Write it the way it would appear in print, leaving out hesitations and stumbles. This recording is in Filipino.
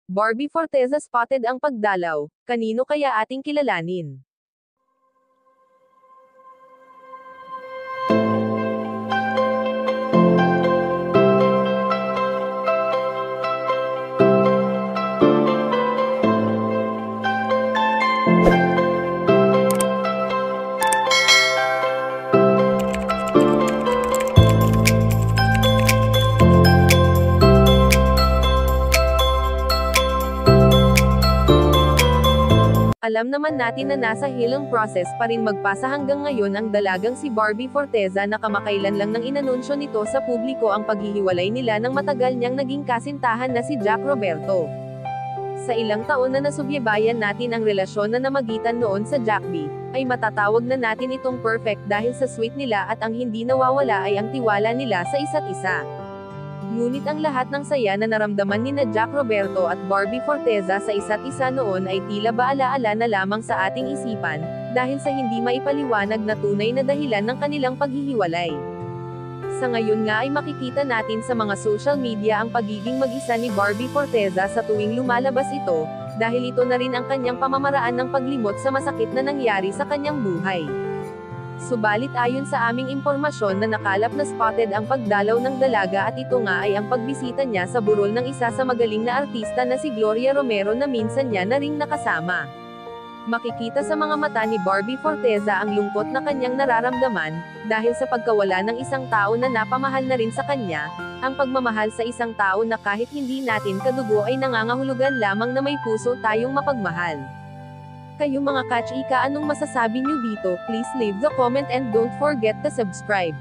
Barbie Forteza spotted ang pagdalaw, kanino kaya ating kilalanin? Alam naman natin na nasa healing process pa rin magpasa hanggang ngayon ang dalagang si Barbie Forteza na kamakailan lang nang inanunsyo nito sa publiko ang paghihiwalay nila ng matagal niyang naging kasintahan na si Jack Roberto. Sa ilang taon na nasubaybayan natin ang relasyon na namagitan noon sa Jack B, ay matatawag na natin itong perfect dahil sa sweet nila at ang hindi nawawala ay ang tiwala nila sa isa't isa. Ngunit ang lahat ng saya na naramdaman ni Jack Roberto at Barbie Forteza sa isa't isa noon ay tila ba alaala na lamang sa ating isipan, dahil sa hindi maipaliwanag na tunay na dahilan ng kanilang paghihiwalay. Sa ngayon nga ay makikita natin sa mga social media ang pagiging mag-isa ni Barbie Forteza sa tuwing lumalabas ito, dahil ito na rin ang kanyang pamamaraan ng paglimot sa masakit na nangyari sa kanyang buhay. Subalit ayon sa aming impormasyon na nakalap na spotted ang pagdalaw ng dalaga at ito nga ay ang pagbisita niya sa burol ng isa sa magaling na artista na si Gloria Romero na minsan niya na ring nakasama. Makikita sa mga mata ni Barbie Forteza ang lungkot na kanyang nararamdaman, dahil sa pagkawala ng isang tao na napamahal na rin sa kanya, ang pagmamahal sa isang tao na kahit hindi natin kadugo ay nangangahulugan lamang na may puso tayong mapagmahal. Kayo mga kachika, anong masasabi niyo dito? Please leave the comment and don't forget to subscribe.